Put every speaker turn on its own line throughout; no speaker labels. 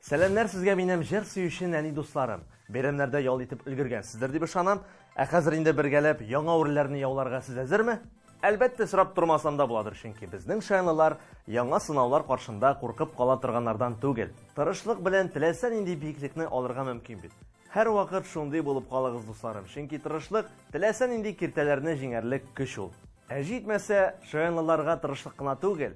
Сәламнәр сезгә минем җыр сөюче нәни дусларым. Бәйрәмнәрдә ял итеп өлгергәнсездер дип ышанам. Хәзер инде бергәләп яңа үрләрне яуларга сез әзерме? Әлбәттә, сорап тормасам да буладыр, чөнки безнең шаянлылар яңа сынаулар каршында куркып кала торганнардан түгел. Тырышлык белән теләсә нинди биеклекне алырга мөмкин бит. Һәр вакыт шундый булып калыгыз, дусларым, чөнки тырышлык теләсә нинди киртәләрне җиңәрлек көч ул. Җитмәсә, шаянлыларга тырышлык кына түгел,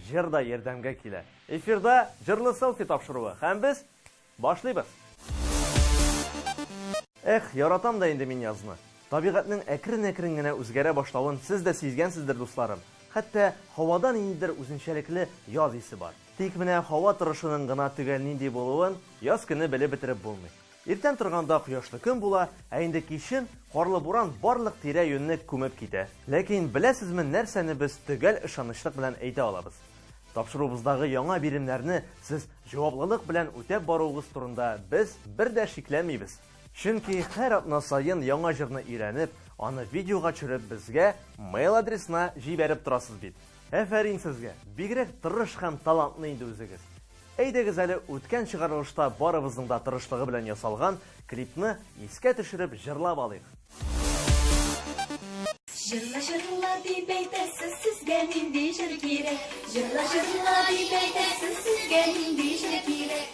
җыр да ярдәмгә килә. Эфирда җырлы селфи тапшыруы һәм без башлыйбыз. Яратам да инде мин язны. Табигатьнең әкрен-әкрен генә үзгәрә башлавын сез дә сизгәнсездер, дусларым. Хәтта һавадан ниндидер үзенчәлекле яз исе бар. Тик менә һава торышының гына төгәл нинди булуын яз көне белеп бетереп булмый. Иртән торганда кояшлы көн була, инде кичен карлы буран барлык тирә-юньне күмеп китә. Ләкин беләсезме, нәрсәне без төгәл ышанычлык белән әйтә алабыз? Тапшыруыбыздагы яңа биремнәрне сез җаваплылык белән үтәп баруыгыз турында без бер дә шикләнмибез. Чөнки һәр атна саен яңа җырны өйрәнеп, аны видеога төшереп безгә mail адресына җибәреп торасыз бит. Афәрин сезгә, бигрәк тырыш һәм талантлы инде үзегез. Әйдәгез әле үткән чыгарылышта барыбызның да тырышлыгы белән ясалган клипны искә төшереп җырлап алыйк.
Жырла жырла дип әйтәсез, сезгә нинди җыр кирәк? Жырла жырла дип әйтәсез, сезгә нинди җыр кирәк?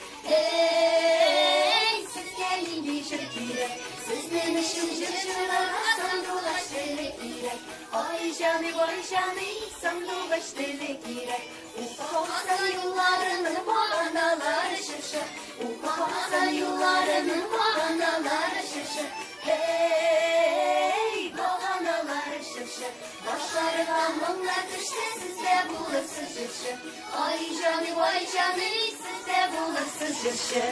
Сезгә нинди җыр кирәк? Сезнең өчен җырларга сандугач теле кирәк. Ай җаны, сандугач теле кирәк. Укымаса юлларының баганалары шышы, укымаса юлларының баганалары шышы. Баганалары шышы, башларга моңнар төшсә, сездә булырсыз җырчы. Ай җаны, сездә булырсыз җырчы.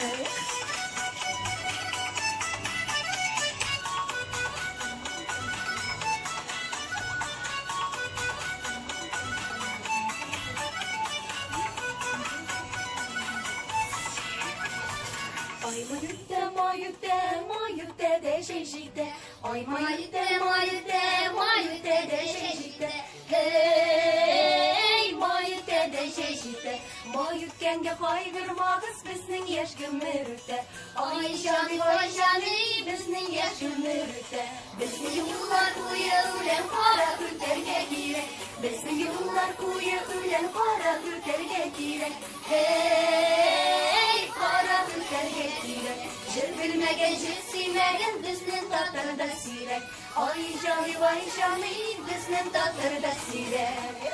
Ай маюте дә җәҗитә. Ай маюте дә җәҗитә. Маюте дә җәҗитә. Маюткәнгә кайгырмагыз, безнең яшь гомер үтә. Ай җаны, безнең яшь гомер үтә. Безнең юллар буе үлән кара үтәргә кирәк. Безнең юллар буе үлән кара үтәргә кирәк. Кара үтәргә кирәк. Җыр белмәгән, җыр сөймәгән безнең татарда сирәк. Ай җаны, безнең татарда сирәк.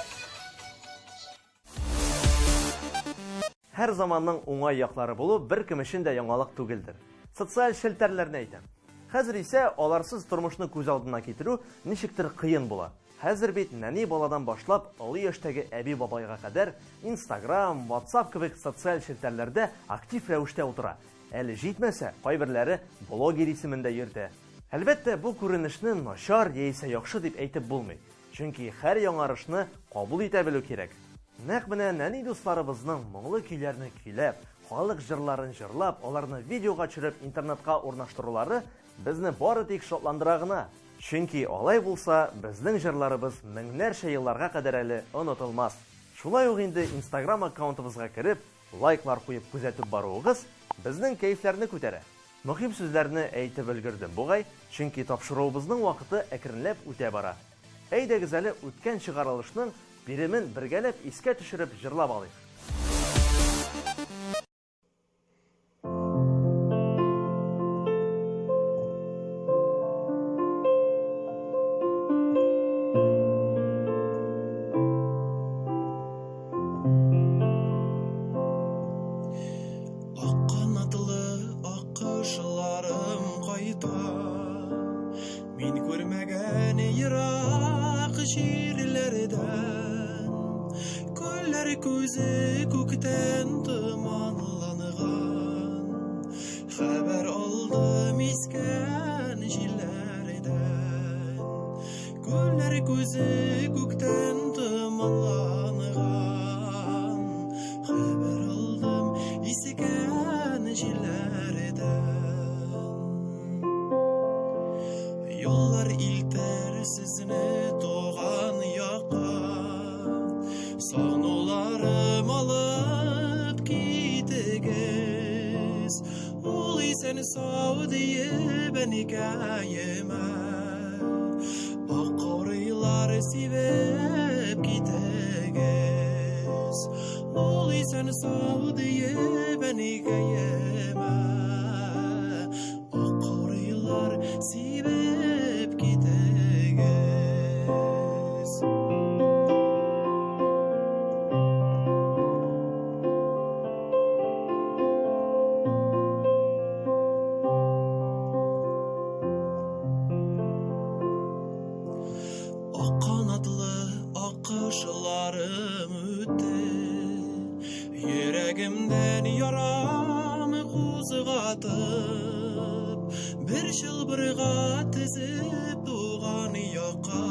Һәр заманның уңай яклары булу беркем өчен дә яңалык түгелдер. Социаль челтәрләрне әйтәм. Хәзер исә аларсыз тормышны күз алдына китерү ничектер кыен була. Хәзер бит нәни баладан башлап, олы яшьтәге әби бабайга кадәр Instagram, WhatsApp кебек социаль челтәрләрдә актив рәвештә утыра. Әле җитмәсә, кайберләре блогер исемендә йөртә. Әлбәттә, бу күренешне начар яисә яхшы дип әйтеп булмый. Чөнки һәр яңарышны кабул итә белү кирәк. Нәкъ менә нәни дусларыбызның моңлы көйләрне көйләп, халык җырларын җырлап, аларны видеога төшереп интернетка урнаштырулары безне бары тик шатландыра гына. Чөнки алай булса, безнең җырларыбыз меңнәрчә елларга кадәр әле онытылмас. Шулай ук инде Instagram аккаунтыбызга кереп, лайклар куеп күзәтеп баруыгыз безнең кәефләрне күтәрә. Мөһим сүзләрне әйтеп өлгердем бугай, чөнки тапшыруыбызның вакыты әкренләп үтә бара. Әйдәгез әле үткән чыгарылышның биремен бергәләп искә төшереп җырлап алыйк.
Мин күрмәгән ерак җирләрдән, күлләр күзе күктән томанланган, хәбәр алдым искән җилләрдән, күлләр күзе күктән томанланган, хәбәр алдым искән җилләрдән. Yollar ilter sizini doğan yaka, sağnularım alıp gitegen. seni sağ diye ben hikayeme Akavrilar sevip gitегез Ol seni sağ diye ben hikayeme Akavrilar sevip gitегез Kanatlı akışlarım ötті Yüreğimden yaramı kuzgatıp Bir şılbırga tizip doğan yaka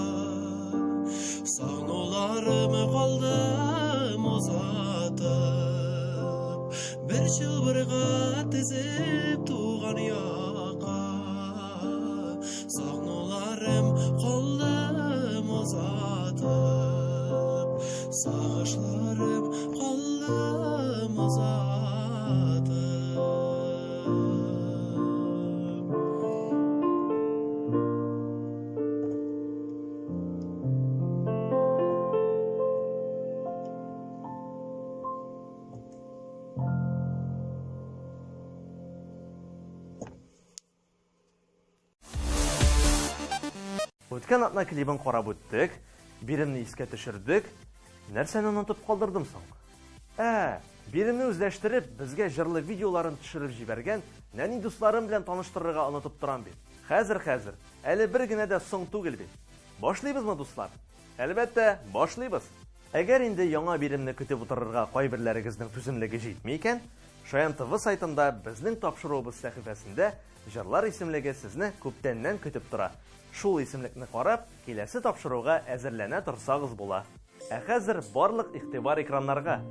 Sağnularım kaldım uzatıp Bir şılbırga tizip doğan yaka Sağnularım kaldım uzatıp Sağışlarım kaldım uzatıp
Өткен атна клибін қарап өттік, биремні иске түшірдік. Нәрсені ұнатып қалдырдым соң? Биремні өзләштіріп, бізге жырлы видеоларын түшіріп жіберген нәни дусларым белән таныштырырга ұнатып тұрам бит. Хәзер, әлі бір генә дә соң түгел бит. Башлыйбызмы, дуслар? Әлбәттә, башлыйбыз. Әгәр инде яңа биремне көтеп утырырга кайберләрегезнең түземлеге җитми икән, Шаян ТВ сайтында безнең тапшыруыбыз сәхифәсендә җырлар исемлеге сезне күптәннән көтеп тора. Шул исемлекне карап, киләсе тапшыруга әзерләнә торсагыз була. Хәзер барлык игътибар экраннарга.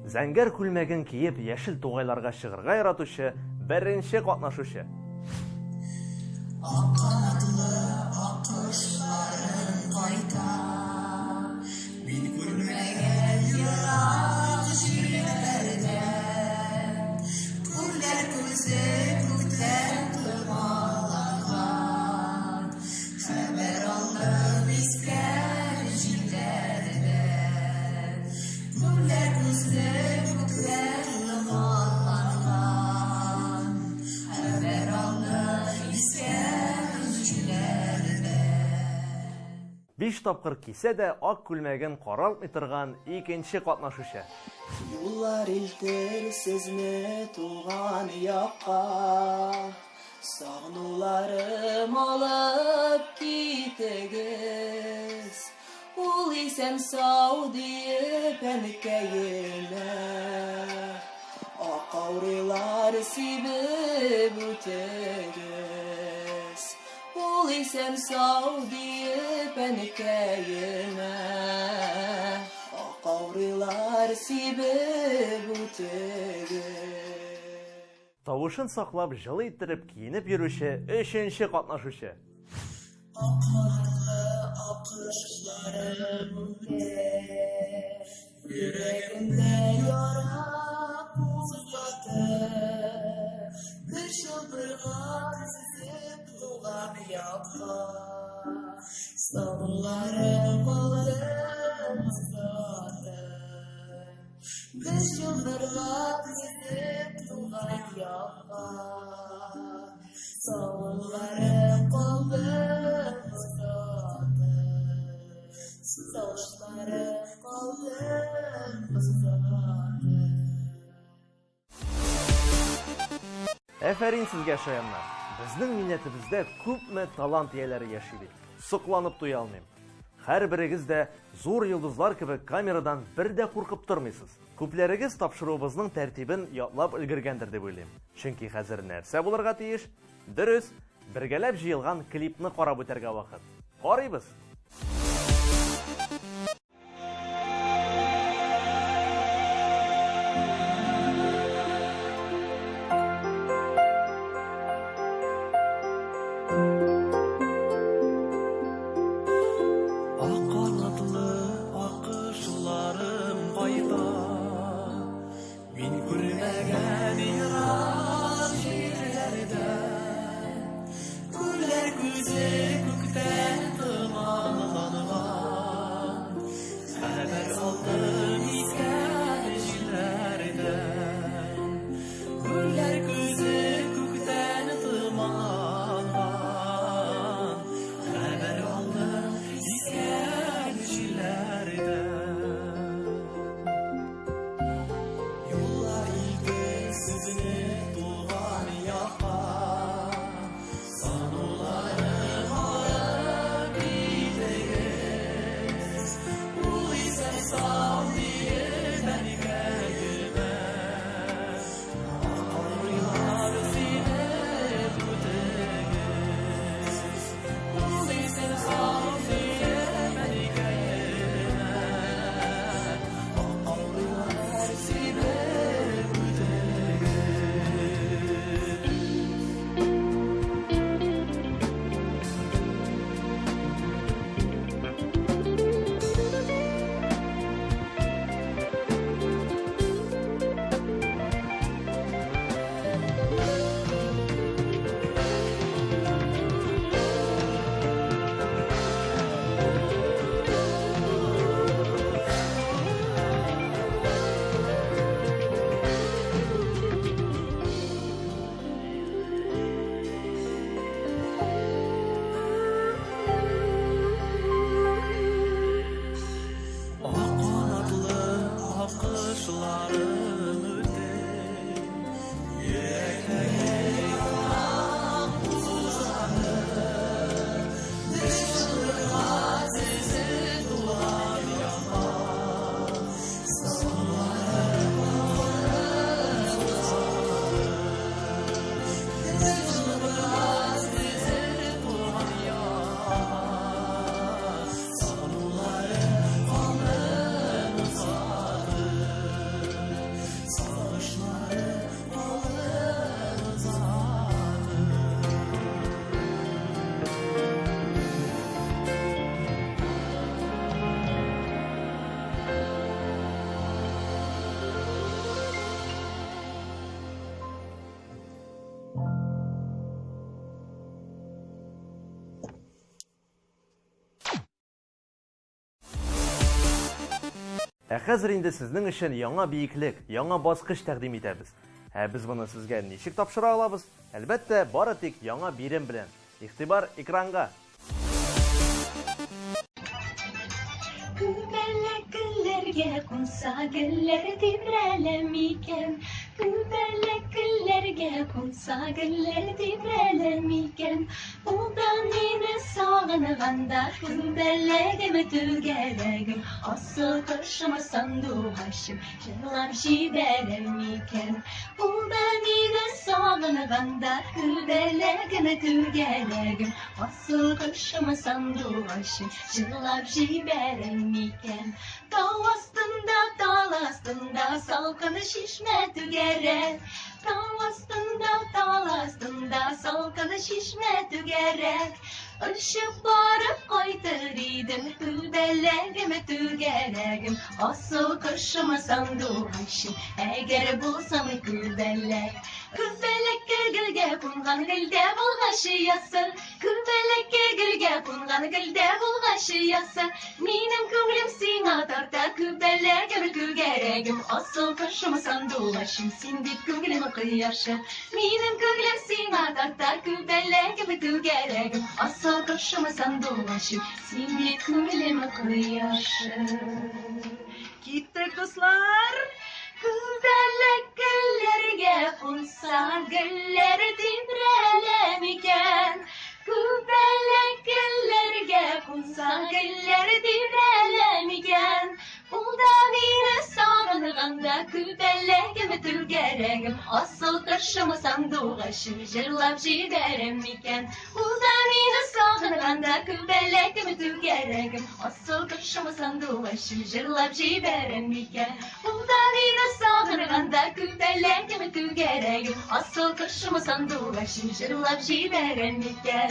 Зәңгәр күлмәген киеп, яшел тугайларга чыгырга яратучы беренче катнашучы.
Акканатлы акышларым кайта Мин күрмәгән ерак җирләрдән Күлләр күзе күктән томаланган Хәбәр алдым искән җилләрдән Күлләр күзе күктән томаланган Хәбәр алдым искән җилләрдән
5 тапкыр кисә дә ак күлмәген каралтмый торган икенче катнашучы.
Юллар илтер сезне туган якка Сагнуларым алып китегез
Ул исән сау диеп әнкәемә
Акаурилар сибеп үтегез
Ул исән сау диеп әнкәемә
Акаурилар сибеп үтегез
Тавышын саклап, жылы иттереп киенеп йөрүче өченче катнашучы.
Акканатлы акышларым Yüreğimde yara kuzgatır Bir şılbırga tizip tuğan yapma Savunlarım kaldım uzatır Bir şılbırga tizip tuğan yapma Savunlarım kaldım uzatır Savaşlarım kaldım uzatır
Әфәрин сезгә, шаяннар. Безнең милләтебездә күпме талант ияләре яши бит. Сокланып туя алмыйм. Һәрберегез дә зур йолдызлар кебек камерадан бер дә куркып тормыйсыз. Күпләрегез тапшыруыбызның тәртибен ятлап өлгергәндер дип уйлыйм. Чөнки хәзер нәрсә булырга тиеш? Дөрес, бергәләп җыелган клипны карап үтәргә вакыт. Карыйбыз.
Акканатлы акышларым кайта Мин күрмәгән ерак җирләрдә
Хәзер инде сезнең өчен яңа биеклек, яңа баскыч тәкъдим итәбез. Без моны сезгә ничек тапшыра алабыз? Әлбәттә, бары тик яңа бирем белән. Игътибар экранга.
Күбәләкләргә кунса гөлләр тибрәләм икән. Күбәләкләргә кунса гөлләр тибрәләм икән. Ул да мине сагынганда күбәләгемә түгәрәгем. Асыл кошыма сандугачым җырлап җибәрәм икән. Ул да мине сагынганда күбәләгемә түгәрәгем. Асыл кошыма сандугачым җырлап җибәрәм икән. Тау астында салкын шишмә түгәрәк. Тау астында салкын шишмә түгәрәк. Очып барып кайтыр идем, күбәләгемә түгәрәгем. Асыл кошыма сандугачым, әгәр булсам күбәләк. Күбәләккә гөлгә кунган гөлдә булгачы ясы. Күбәләккә гөлгә кунган гөлдә булгачы ясы. Минем күңелем сиңа тарта, күбәләгемә түгәрәгем. Асыл кошыма сандугачым, син бит күңелем кояшы. Минем күңелем сиңа тарта, күбәләгемә түгәрәгем. Асыл кошыма сандугачым, син бит күңелем кояшы. Киттек, дуслар! Күбәләкләргә кунса гөлләр тибрәләм икән. Күбәләкләргә кунса гөлләр тибрәләм икән. Ул да мине сагынганда күбәләгемә түгәрәгем. Асыл кошыма сандугачым җырлап җибәрәм икән. Ул да мине сагынганда күбәләгемә түгәрәгем. Асыл кошыма сандугачым җырлап җибәрәм икән. Ул да мине сагынганда күбәләгемә түгәрәгем. Асыл кошыма сандугачым җырлап җибәрәм икән.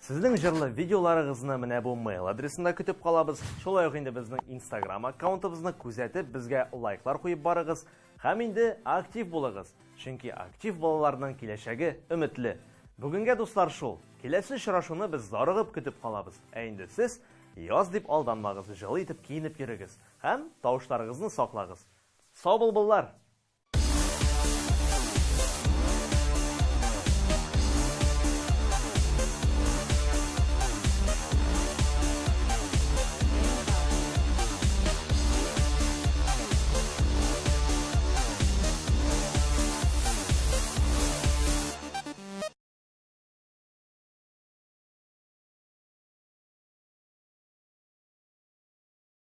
Сезнең җырлы видеоларыгызны менә бу mail адресында көтеп калабыз. Шулай ук инде безнең Instagram аккаунтыбызны күзәтеп, безгә лайклар куеп барыгыз һәм инде актив булыгыз. Чөнки актив балаларның киләчәге өметле. Бүгенгә дуслар шул. Киләсе очрашуны без зарыгып көтеп калабыз. Инде сез яз дип алданмагыз, җылы итеп киенеп йөрегез һәм тавышларыгызны саклагыз. Сау булыгыз!